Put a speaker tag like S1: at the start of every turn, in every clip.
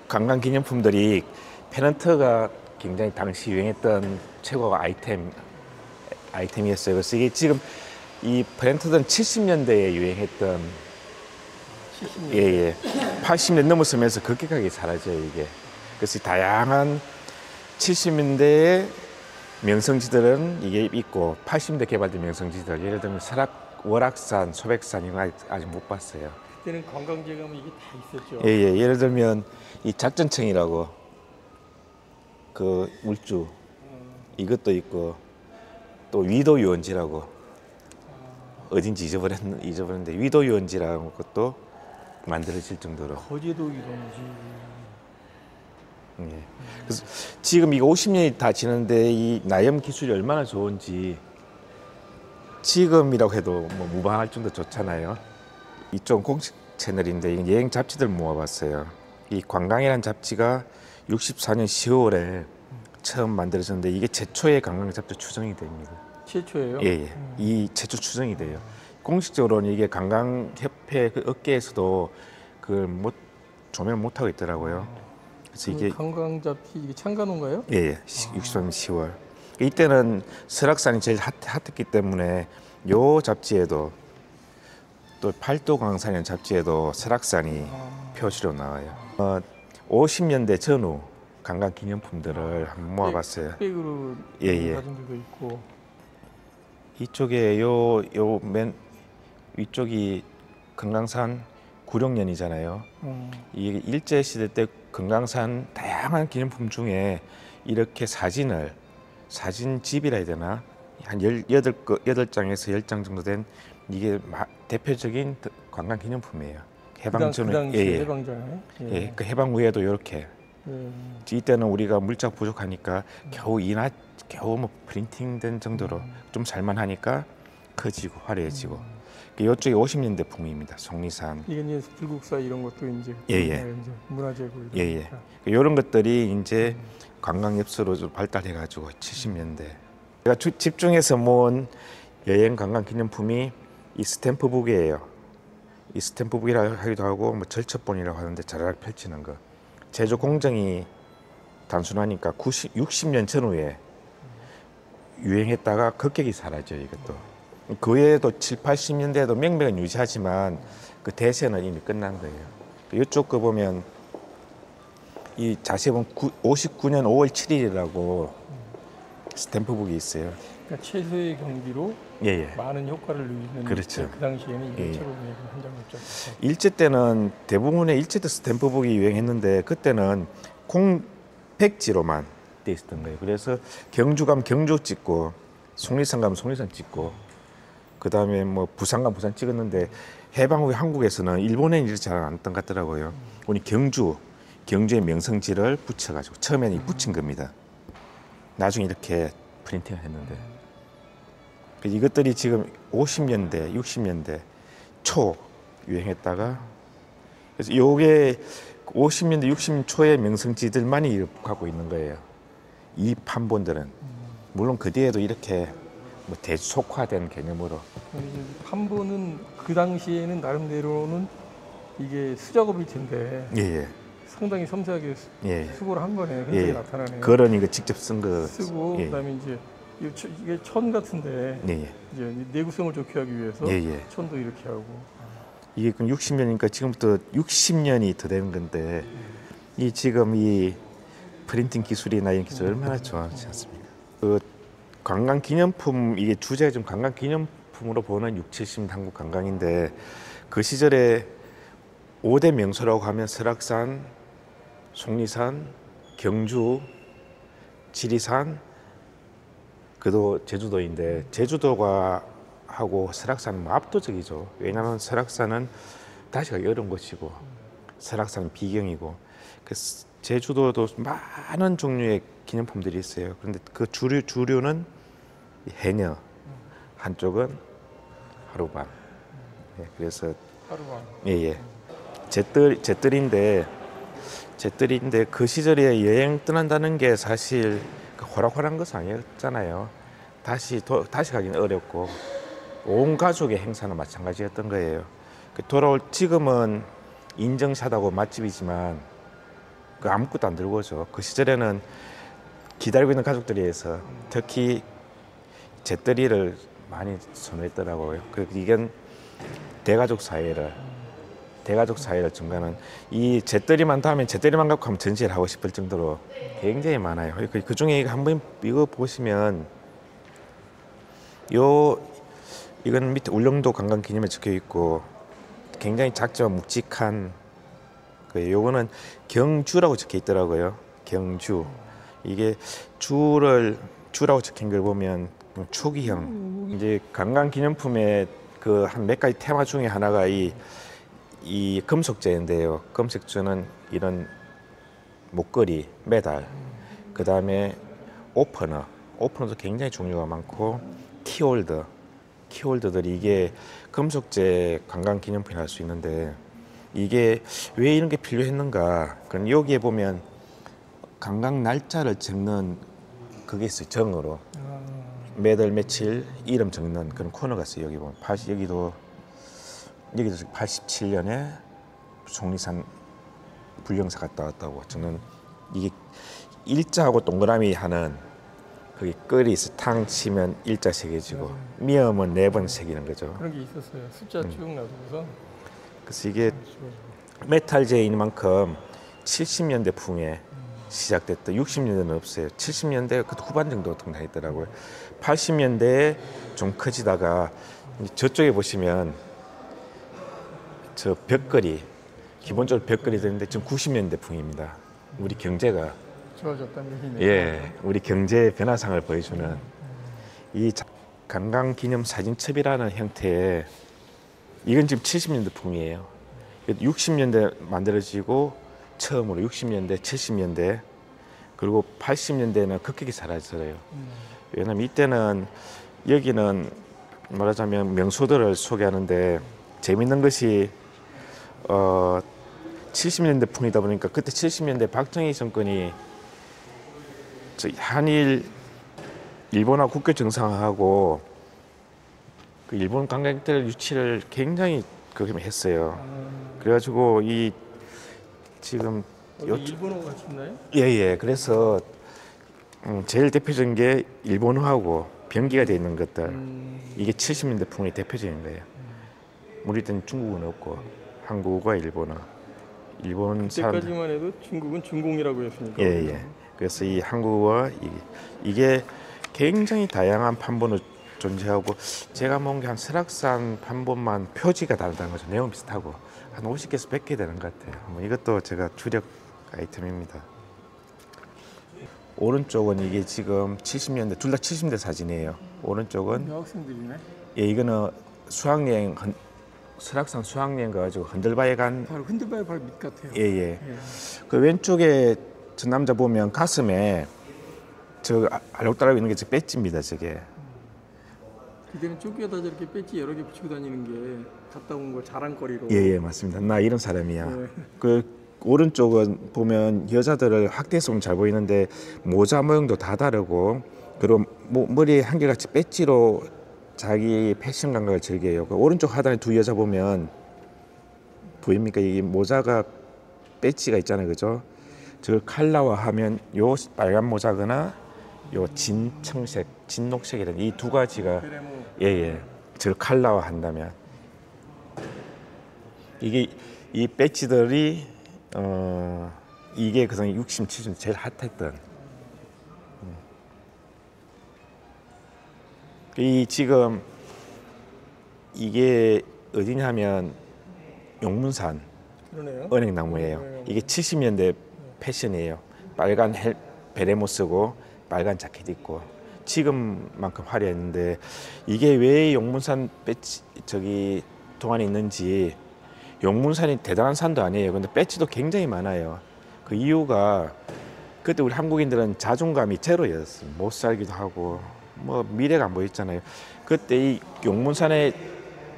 S1: 관광기념품들이 페넌트가 굉장히 당시 유행했던 최고 아이템이었어요. 그래서 이게 지금 이 페넌트는 70년대에 유행했던
S2: 70년대.
S1: 예. 80년 넘어서면서 급격하게 사라져요, 이게. 그래서 다양한 70년대의 명성지들은 이게 있고 80년대 개발된 명성지들, 예를 들면 월악산, 소백산 이런 거 아직 못 봤어요.
S2: 그때는 관광지에 가면 이게 다 있었죠.
S1: 예. 예를 들면 이 작전청이라고 그 물주 이것도 있고 또 위도유원지라고 어딘지 잊어버렸는데 위도유원지라는 것도 만들어질 정도로.
S2: 거제도 유원지.
S1: 예. 그래서 지금 이거 50년이 다 지났는데 이 나염 기술이 얼마나 좋은지 지금이라고 해도 뭐 무방할 정도 좋잖아요. 이쪽 공식 채널인데 여행 잡지들 모아봤어요. 이 관광이라는 잡지가 64년 10월에 처음 만들어졌는데 이게 최초의 관광 잡지 추정이 됩니다.
S2: 최초예요?
S1: 예. 이 최초 추정이 돼요. 공식적으로는 이게 관광협회 그 업계에서도 그걸 조명을 못 하고 있더라고요. 그래서 이게
S2: 관광 잡지 이게 창간호인가요?
S1: 예. 64년 10월. 이때는 설악산이 제일 핫했기 때문에 요 잡지에도 또 팔도광산이라는 잡지에도 설악산이 표시로 나와요. 50년대 전후 관광 기념품들을 한번 모아봤어요.
S2: 흑백으로
S1: 예.
S2: 가진 데도 있고.
S1: 이쪽에 요 맨 위쪽이 금강산 구룡년이잖아요. 이게 일제 시대 때 금강산 다양한 기념품 중에 이렇게 사진집이라 해야 되나? 한 8장에서 10장 정도 된 이게 대표적인 관광 기념품이에요. 해방전에
S2: 그 당시 해방전에
S1: 예, 그 해방 후에도 이렇게 이때는 우리가 물자가 부족하니까 겨우 뭐 프린팅된 정도로 좀 살만하니까 커지고 화려해지고 이쪽이 50년대 풍입니다. 속리산.
S2: 이게 이제 불국사 이런 것도 이제
S1: 이제
S2: 문화재고
S1: 이런 것들이 이제 관광 엽서로 좀 발달해가지고 70년대. 제가 집중해서 모은 여행 관광 기념품이 이 스탬프북이에요. 이 스탬프북이라고 하기도 하고 뭐 절첩본이라고 하는데 자라락 펼치는 거. 제조 공정이 단순하니까 60년 전후에 유행했다가 급격히 사라져요. 이것도. 그 외에도 7, 80년대에도 명맥은 유지하지만 그 대세는 이미 끝난 거예요. 이쪽 거 보면 이 자세히 보면 59년 5월 7일이라고 스탬프북이 있어요.
S2: 그러니까 최소의 경비로 많은 효과를 누리는.
S1: 그렇죠.
S2: 그 당시에는 이게 최고 한 장이었죠.
S1: 일제 때는 대부분의 일제도 스탬프북이 유행했는데 그때는 공백지로만 돼 있었던 거예요. 그래서 경주 가면 경주 찍고 속리산 가면 속리산 찍고 그 다음에 뭐 부산 가면 부산 찍었는데 해방 후에 한국에서는 일본에는 이렇게 잘 안 했던 것 같더라고요. 우리 경주의 명성지를 붙여가지고 처음에는 붙인 겁니다. 나중에 이렇게 프린팅을 했는데 이것들이 지금 50년대, 60년대 초 유행했다가 그래서 요게 50년대, 60년 초의 명성지들만이 갖고 있는 거예요. 이 판본들은 물론 그 뒤에도 이렇게 뭐 대속화된 개념으로.
S2: 판본은 그 당시에는 나름대로는 이게 수작업일 텐데 상당히 섬세하게 수고를 한 거네. 흔적이 나타나네.
S1: 그런 이거 직접 쓴 거
S2: 쓰고 그다음에 이제 이게 천 같은데 이제 내구성을 좋게 하기 위해서 천도 이렇게 하고.
S1: 이게 그럼 60년이니까 지금부터 60년이 더 되는 건데 이 지금 이 프린팅 기술이나 이런 기술 얼마나 좋아하지 않습니까? 그 관광 기념품 이게 주제가 좀 관광 기념품으로 보는 6, 70 한국 관광인데 그 시절에 5대 명소라고 하면 설악산, 속리산, 경주, 지리산, 그도 제주도인데 제주도가 하고 설악산은 뭐 압도적이죠. 왜냐하면 설악산은 다시 가기 어려운 곳이고 설악산은 비경이고 그래서 제주도도 많은 종류의 기념품들이 있어요. 그런데 그 주류는 해녀, 한쪽은 하루밤. 그래서
S2: 하루밤.
S1: 잿들인데 그 시절에 여행 떠난다는 게 사실 호락호락한 것은 아니었잖아요. 다시 가기는 어렵고 온 가족의 행사는 마찬가지였던 거예요. 돌아올 지금은 인증샷하고 맛집이지만 그 아무것도 안 들고 오죠. 그 시절에는 기다리고 있는 가족들에 의해서 특히 잿더리를 많이 선호했더라고요. 이건 대가족 사회를 증가하는 이 잿더리만 닿으면 잿더리만 갖고 한번 전시를 하고 싶을 정도로 굉장히 많아요. 그 중에 한번 이거 보시면 이건 밑에 울릉도 관광 기념에 적혀 있고 굉장히 작지만 묵직한 요거는 경주라고 적혀 있더라고요. 경주. 이게 주라고 적힌 걸 보면 초기형. 이제 관광 기념품의 그 한 몇 가지 테마 중에 하나가 이 금속재인데요. 금속재는 이런 목걸이, 메달, 그 다음에 오퍼너도 굉장히 종류가 많고 키홀더들이 이게 금속재 관광 기념품이 할 수 있는데 이게 왜 이런 게 필요했는가? 그럼 여기에 보면 관광 날짜를 적는 그게 있어요. 정으로 몇 월 며칠 이름 적는 그런 코너가 있어요. 여기 보면 여기도 87년에 속리산 불령사 갔다 왔다고 저는 이게 일자하고 동그라미 하는 거기 끌이 있어. 탕 치면 일자 새겨지고 미음은 4번 새기는 거죠.
S2: 그런 게 있었어요. 숫자 쭉 놔두고서.
S1: 그래서 이게 메탈재인 만큼 70년대 풍에 시작됐다. 60년대는 없어요. 70년대 그 후반 정도 등장했더라고요. 80년대에 좀 커지다가 저쪽에 보시면 저 벽걸이, 기본적으로 벽걸이 되는데 지금 90년대 풍입니다. 우리 경제가
S2: 좋아졌다는 얘기네요.
S1: 예, 우리 경제 변화상을 보여주는 이 관광기념사진첩이라는 형태의 이건 지금 70년대 풍이에요. 60년대 만들어지고 처음으로 60년대, 70년대 그리고 80년대에는 급격히 사라져요. 왜냐하면 이때는 여기는 말하자면 명소들을 소개하는데 재밌는 것이 70년대 풍이다 보니까 그때 70년대 박정희 정권이 한일 일본하고 국교 정상화하고 그 일본 관광객들 유치를 굉장히 했어요. 그래가지고 이 지금
S2: 일본어가 있나요?
S1: 예예. 그래서 제일 대표적인 게 일본어하고 병기가 되어 있는 것들 이게 70년대 풍의 대표적인 거예요. 우리 때는 중국은 없고 한국어와 일본 사람들
S2: 그때까지만 해도 중국은 중공이라고 했으니까.
S1: 예예. 그래서 이 한국어와 이게 굉장히 다양한 판본을 존재하고 제가 모은 게 한 설악산 판본만 표지가 다르다는 거죠. 내용 비슷하고 한 50개에서 100개 되는 것 같아요. 이것도 제가 주력 아이템입니다. 오른쪽은 이게 지금 70년대 둘 다 70년대 사진이에요. 오른쪽은
S2: 여학생들이네.
S1: 예, 이거는 수학여행 설악산 수학여행 가가지고 흔들바위 간
S2: 바로 흔들바위 바로 밑 같아요.
S1: 예예. 그 왼쪽에 저 남자 보면 가슴에 저 알록달록 있는 게 저 배지입니다. 저게.
S2: 그때는 쪼개다 저렇게 배지 여러 개 붙이고 다니는 게 갔다 온 거 자랑거리로.
S1: 예예 맞습니다. 나 이런 사람이야.
S2: 네.
S1: 그 오른쪽은 보면 여자들을 학대성은 잘 보이는데 모자 모형도 다 다르고 그리고 머리에 한결같이 배지로 자기 패션 감각을 즐겨요. 그 오른쪽 하단에 두 여자 보면 보입니까? 이 모자가 배지가 있잖아요, 그죠? 저걸 칼라화하면 요 빨간 모자거나 요 진청색, 진녹색이라는 이 두 가지가 예예, 저걸 칼라화한다면 이게 이 배지들이 이게 그 당시 60, 70 제일 핫했던 이 지금 이게 어디냐면 용문산
S2: 그러네요.
S1: 은행나무예요. 이게 70년대 패션이에요. 빨간 베레모 쓰고 빨간 자켓 입고 지금만큼 화려했는데 이게 왜 용문산 배지 저기 동안에 있는지 용문산이 대단한 산도 아니에요. 근데 배지도 굉장히 많아요. 그 이유가 그때 우리 한국인들은 자존감이 제로였어요. 못 살기도 하고 뭐 미래가 안 보였잖아요. 그때 이 용문산에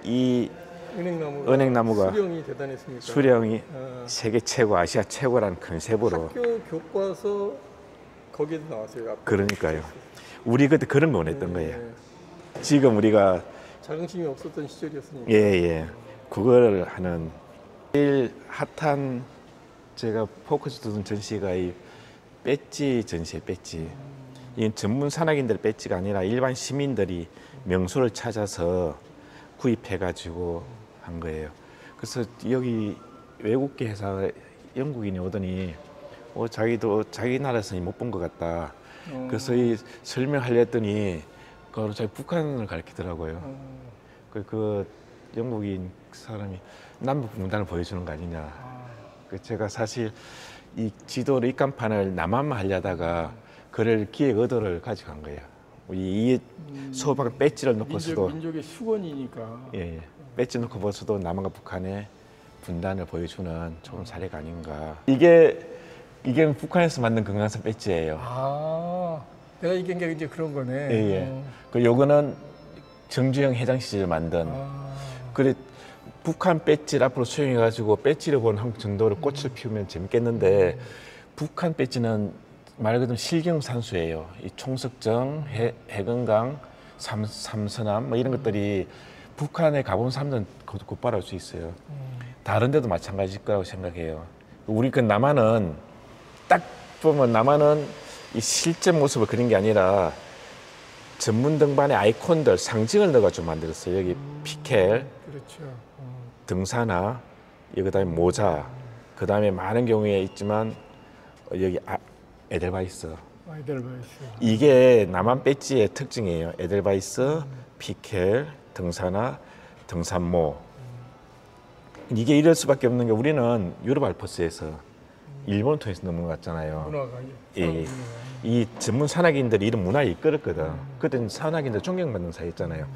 S1: 이 은행나무가
S2: 수령이 대단했으니까
S1: 수령이 세계 최고, 아시아 최고라는 컨셉으로
S2: 학교 교과서 거기에도 나왔어요. 앞에.
S1: 그러니까요. 우리 그때 그런 거 원했던 거예요.
S2: 네.
S1: 지금 우리가
S2: 자긍심이 없었던 시절이었으니까.
S1: 예. 그걸 하는 제일 핫한 제가 포커스 두는 전시가 이 배지 전시에 배지. 이 전문 산악인들 배지가 아니라 일반 시민들이 명소를 찾아서 구입해가지고 한 거예요. 그래서 여기 외국계 회사 영국인이 오더니 자기도 자기 나라에서는 못 본 것 같다. 그래서 이 설명하려 했더니 그걸 자기 북한을 가르치더라고요. 그 영국인 사람이 남북 분단을 보여주는 거 아니냐. 제가 사실 이 지도를 입간판을 남한만 하려다가 그를 기획 의도를 가지고 간 거예요. 이 소방 배지를 놓고서도
S2: 민족의 수건이니까.
S1: 예. 배지 놓고 보서도 남한과 북한의 분단을 보여주는 좋은 사례가 아닌가. 이게 북한에서 만든 금강산 배지예요.
S2: 아, 내가 얘기한 게 이제 그런 거네.
S1: 예. 그 요거는 정주영 회장 시절 만든. 그래 북한 배지를 앞으로 수용해가지고 배지를 본 한국 정도로 꽃을 피우면 재밌겠는데 북한 배지는 말 그대로 실경산수예요. 이 총석정, 해건강, 삼선암 뭐 이런 것들이 북한에 가본 사람들은 곧바로 알 수 있어요. 다른 데도 마찬가지일 거라고 생각해요. 우리 그 남한은 딱 보면 남한은 이 실제 모습을 그린 게 아니라 전문 등반의 아이콘들, 상징을 넣어가지고 만들었어요. 여기 피켈,
S2: 그렇죠.
S1: 등산화, 그다음에 모자, 그다음에 많은 경우에 있지만 여기 에델바이스.
S2: 에델바이스.
S1: 이게 남한 배지의 특징이에요. 에델바이스, 피켈, 등산화, 등산모. 이게 이럴 수밖에 없는 게 우리는 유럽 알프스에서 일본을 통해서 넘어갔잖아요.
S2: 문화가
S1: 예. 이 전문 산악인들이 이런 문화를 이끌었거든. 그때는 산악인들 존경받는 사이였잖아요.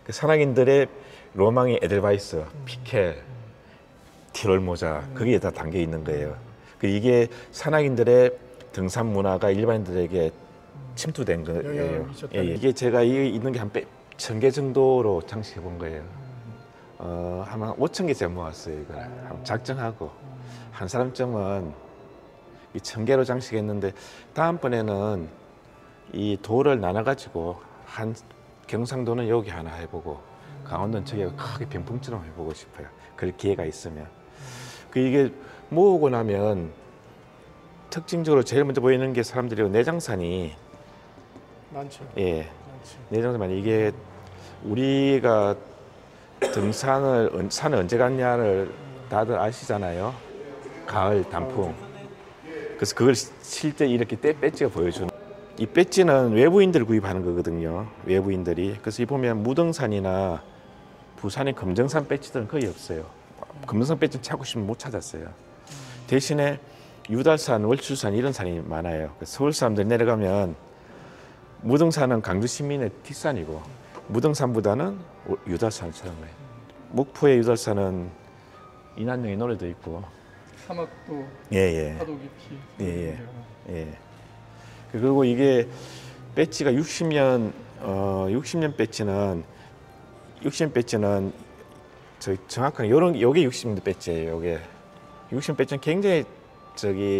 S1: 그 산악인들의 로망이 에델바이스, 피켈, 티롤 모자 거기에 다 담겨 있는 거예요. 이게 산악인들의 등산 문화가 일반인들에게 침투된 거예요. 예. 이게 제가 있는 게 한 1,000개 정도로 장식해 본 거예요. 한 5,000개 제가 모았어요. 이걸 한번 작정하고 한 사람쯤은 이 1,000개로 장식했는데 다음번에는 이 도를 나눠가지고 한 경상도는 여기 하나 해보고 강원도는 저기 크게 병풍처럼 해보고 싶어요. 그럴 기회가 있으면. 이게 모으고 나면 특징적으로 제일 먼저 보이는 게 사람들이 내장산이
S2: 많죠.
S1: 예, 내장산 이게 우리가 산을 언제 갔냐를 다들 아시잖아요. 가을 단풍. 그래서 그걸 실제 이렇게 배지가 보여주는. 이 배지는 외부인들 구입하는 거거든요. 외부인들이. 그래서 이 보면 무등산이나 부산의 금정산 배지들은 거의 없어요. 금정산 배지는 찾고 싶으면 못 찾았어요. 대신에 유달산, 월출산 이런 산이 많아요. 서울 사람들 내려가면 무등산은 강주 시민의 뒷산이고 무등산보다는 유달산을 찾는 거예요. 목포의 유달산은 이난영의 노래도 있고
S2: 사막도 파도 깊이.
S1: 예. 그리고 이게 배지가 60년 배지는 저 정확하게 요게 60년 배지예요. 요게 60년 배지는 굉장히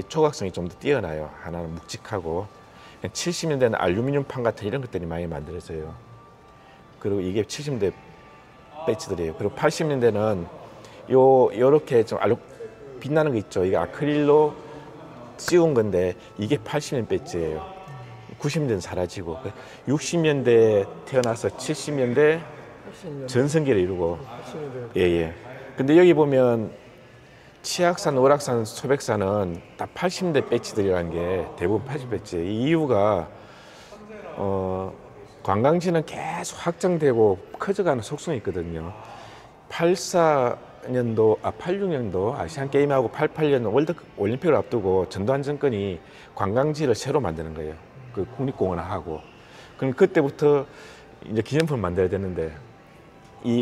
S1: 초각성이 좀 더 뛰어나요. 하나는 묵직하고 70년대는 알루미늄판 같은 이런 것들이 많이 만들어져요. 그리고 이게 70년대 배지들이에요. 그리고 80년대는 요렇게 좀 빛나는 거 있죠. 이게 아크릴로 씌운 건데 이게 80년 배지예요. 90년대는 사라지고 60년대 태어나서 70년대 전성기를 이루고
S2: 80년대.
S1: 예. 근데 여기 보면 치악산, 월악산, 소백산은 다 80년대 배지들이라는 게 대부분 80 배지. 이 이유가 관광지는 계속 확장되고 커져가는 속성이 있거든요. 86년도 아시안 게임하고 88년 올림픽을 앞두고 전두환 정권이 관광지를 새로 만드는 거예요. 그 국립공원하고. 그럼 그때부터 이제 기념품을 만들어야 되는데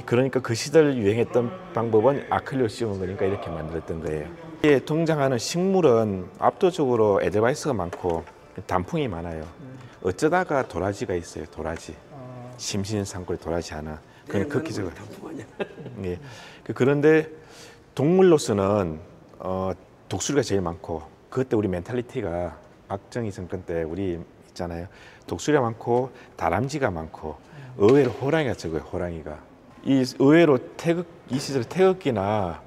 S1: 그러니까 그 시절 유행했던 방법은 아크릴로 씌우는 거니까 이렇게 만들었던 거예요. 이게 등장하는 식물은 압도적으로 에델바이스가 많고 단풍이 많아요. 어쩌다가 도라지가 있어요. 도라지. 심신상골 도라지 하나. 그건 극히적으로. 예. 그런데 동물로서는 독수리가 제일 많고 그때 우리 멘탈리티가 박정희 정권 때 우리 있잖아요. 독수리가 많고 다람쥐가 많고 의외로 호랑이가 적어요. 호랑이가. 이 의외로 이 시절에 태극기나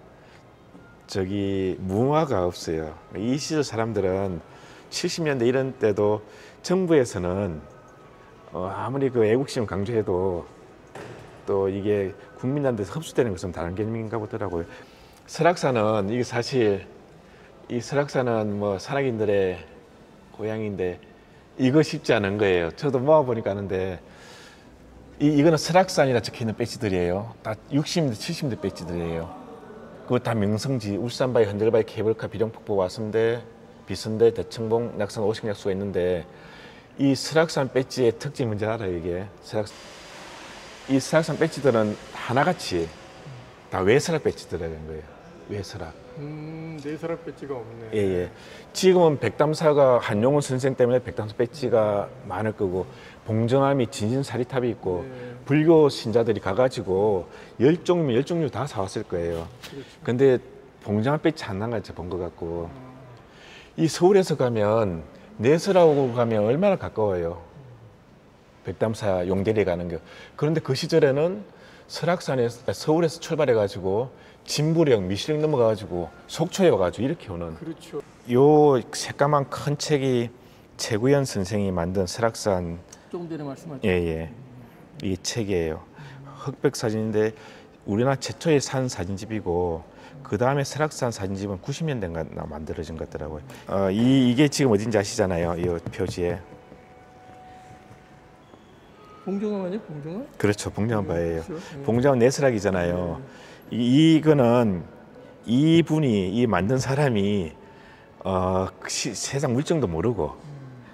S1: 저기 무화가 없어요. 이 시절 사람들은 70년대 이런 때도 정부에서는 아무리 그 애국심을 강조해도 또 이게 국민들한테서 흡수되는 것은 다른 개념인가 보더라고요. 설악산은 이게 사실 이 설악산은 뭐 산악인들의 고향인데 이거 쉽지 않은 거예요. 저도 모아보니까 아는데 이거는 설악산이라 적혀있는 배지들이에요. 다 60m, 70m 배지들이에요. 그거 다 명성지, 울산바위, 흔들바위, 케이블카, 비룡폭포, 와선대, 비선대, 대청봉, 낙산, 오식약수가 있는데 이 설악산 배지의 특징이 뭔지 알아요, 이게? 이 설악산 배지들은 하나같이 다 외설악 배지들이라는 거예요. 외설악.
S2: 내설악 배지가 없네.
S1: 예. 지금은 백담사가 한용운 선생 때문에 백담사 배지가 많을 거고 봉정암이 진신사리탑이 있고 불교 신자들이 가가지고 10종류면 10종류 다 사왔을 거예요. 근데 봉정암 배지 하나가 본 것 같고 이 서울에서 가면 내설하고 가면 얼마나 가까워요. 백담사 용대리 가는 게. 그런데 그 시절에는 서울에서 출발해가지고 진부령, 미시령 넘어가가지고 속초에 와가지고 이렇게 오는.
S2: 그렇죠.
S1: 요 새까만 큰 책이 최구현 선생이 만든 설악산.
S2: 조금 전에 말씀하셨죠.
S1: 예. 이 책이에요. 흑백 사진인데 우리나라 최초의 산 사진집이고 그 다음에 설악산 사진집은 90년대인가 만들어진 것 같더라고요. 이게 지금 어딘지 아시잖아요. 이 표지에.
S2: 봉정암 아니에요? 봉정암?
S1: 그렇죠. 봉정암바예요.
S2: 그렇죠.
S1: 봉정암 내설악이잖아요. 이거는 이분이 이 만든 사람이 세상 물정도 모르고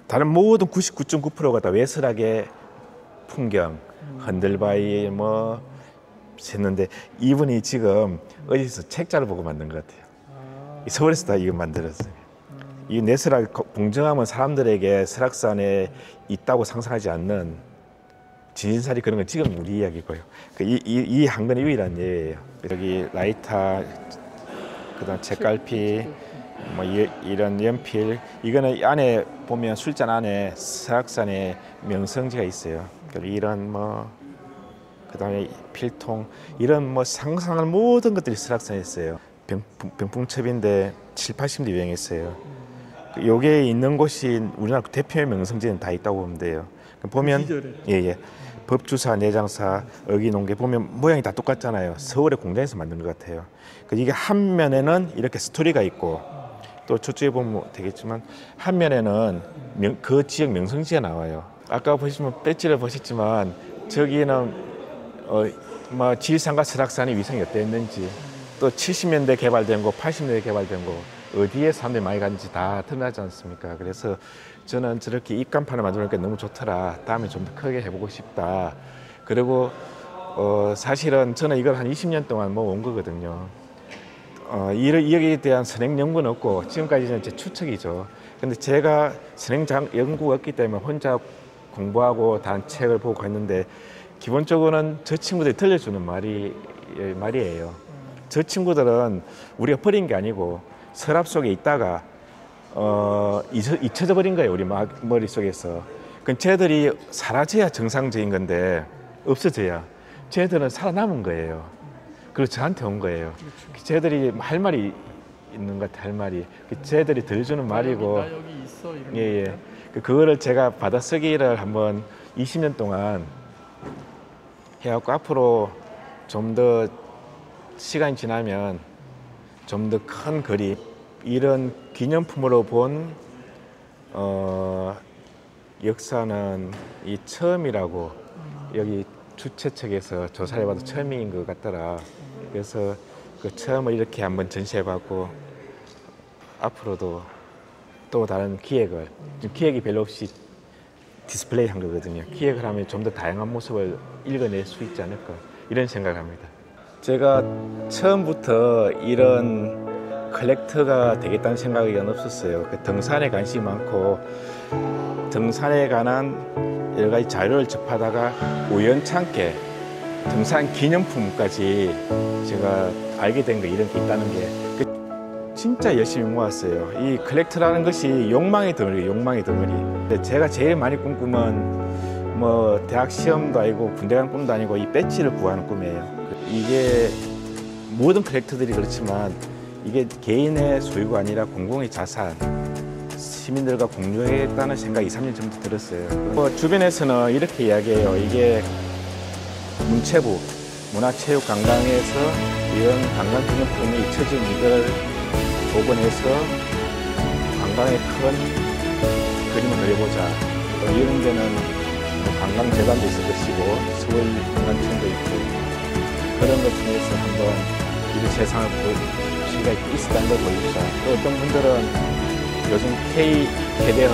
S1: 다른 모든 99.9%가 다 외설악의 풍경, 흔들바위 뭐 했는데 이분이 지금 어디서 책자를 보고 만든 것 같아요. 서울에서 다 이거 만들었어요. 이 내설악 봉정암은 사람들에게 설악산에 있다고 상상하지 않는 진신사리 그런 건 지금 우리 이야기고요. 이 한 권이 유일한 예예요. 여기 라이터, 그다음 책갈피, 뭐 이런 연필. 이거는 안에 보면 술잔 안에 설악산의 명성지가 있어요. 이런 뭐 그다음에 필통 이런 뭐 상상하는 모든 것들이 설악산에 있어요. 병풍첩인데 7, 80대 유행했어요. 요게 있는 곳이 우리나라 대표의 명성지는 다 있다고 보면 돼요. 보면 예. 법주사, 내장사, 어기농계 보면 모양이 다 똑같잖아요. 서울의 공장에서 만든 것 같아요. 이게 한 면에는 이렇게 스토리가 있고 또 저쪽에 보면 되겠지만 한 면에는 그 지역 명성지가 나와요. 아까 보시면 배지를 보셨지만 저기는 뭐 지리산과 설악산의 위상이 어땠는지 또 70년대 개발된 거, 80년대 개발된 거 어디에 사람들이 많이 갔는지 다 드러나지 않습니까? 그래서 저는 저렇게 입간판을 만들어놓으니까 너무 좋더라. 다음에 좀 더 크게 해보고 싶다. 그리고 사실은 저는 이걸 한 20년 동안 온 거거든요. 여기에 대한 선행 연구는 없고 지금까지는 제 추측이죠. 근데 제가 선행 연구가 없기 때문에 혼자 공부하고 다른 책을 보고 했는데 기본적으로는 저 친구들이 들려주는 말이에요. 저 친구들은 우리가 버린 게 아니고 서랍 속에 있다가 잊혀져 버린 거예요. 우리 머릿속에서. 그럼 쟤들이 사라져야 정상적인 건데 없어져야 쟤들은 살아남은 거예요. 그리고 저한테 온 거예요. 그렇죠. 쟤들이 할 말이 있는 것 같아. 할 말이. 쟤들이 들려주는 말이고.
S2: 나 여기 있어 이런
S1: 예. 그거를 제가 받아쓰기를 한번 20년 동안 해갖고 앞으로 좀 더 시간이 지나면 좀 더 큰 그림 이런 기념품으로 본 역사는 이 처음이라고 여기 주최 측에서 조사해봐도 처음인 것 같더라. 그래서 그 처음을 이렇게 한번 전시해봤고 앞으로도 또 다른 기획을 지금 기획이 별로 없이 디스플레이 한 거거든요. 기획을 하면 좀 더 다양한 모습을 읽어낼 수 있지 않을까 이런 생각을 합니다. 제가 처음부터 이런 컬렉터가 되겠다는 생각이 없었어요. 등산에 관심이 많고 등산에 관한 여러 가지 자료를 접하다가 우연찮게 등산 기념품까지 제가 알게 된 거 이런 게 있다는 게 진짜 열심히 모았어요. 이 컬렉터라는 것이 욕망의 덩어리예요. 욕망의 덩어리. 근데 제가 제일 많이 꿈꾸면 뭐 대학 시험도 아니고 군대 가는 꿈도 아니고 이 배지를 구하는 꿈이에요. 이게 모든 컬렉터들이 그렇지만 이게 개인의 소유가 아니라 공공의 자산, 시민들과 공유하겠다는 생각이 2, 3년 전부터 들었어요. 주변에서는 이렇게 이야기해요. 이게 문체부, 문화체육관광에서 이런 관광기념품이 잊혀진 이걸 복원해서 관광에 큰 그림을 그려보자. 또 이런 데는 뭐 관광재단도 있을 것이고 서울관광청도 있고 그런 것 중에서 한번 이 세상을 볼 수가 있었다는 걸 보여주자. 또 어떤 분들은 요즘 K-개대헌,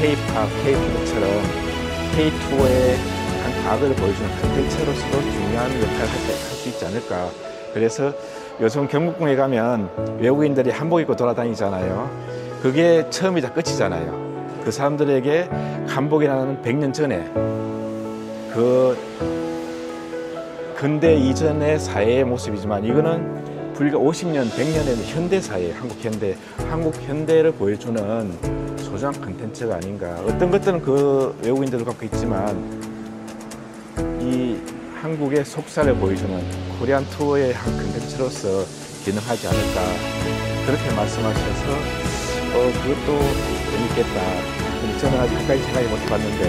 S1: K-팝, K-푸드처럼 K-투어의 한 과거를 보여주는 콘텐츠로서도 중요한 역할을 할 수 있지 않을까. 그래서 요즘 경복궁에 가면 외국인들이 한복 입고 돌아다니잖아요. 그게 처음이자 끝이잖아요. 그 사람들에게 한복이라는 100년 전에 그 근대 이전의 사회의 모습이지만 이거는 불과 50년, 100년의 현대 사회, 한국 현대를 보여주는 소중한 콘텐츠가 아닌가. 어떤 것들은 그 외국인들도 갖고 있지만 이 한국의 속살을 보여주는 코리안 투어의 한 콘텐츠로서 기능하지 않을까. 그렇게 말씀하셔서 그것도 재밌겠다. 근데 저는 아직까지 생각이 못 해봤는데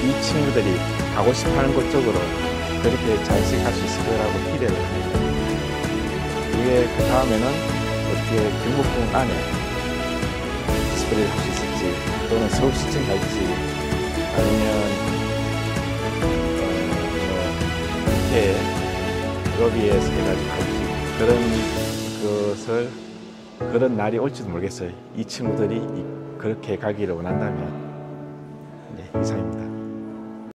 S1: 이 친구들이 가고 싶어하는 곳 쪽으로 그렇게 자연스럽게 갈 수 있을 거라고 기대를 합니다. 이게 그 다음에는 어떻게 경복궁 안에 디스플레이를 할 수 있을지 또는 서울시청 갈지 아니면 이렇게 로비에서 해가지고 갈지 그런 날이 올지도 모르겠어요. 이 친구들이 그렇게 가기를 원한다면. 네, 이상입니다.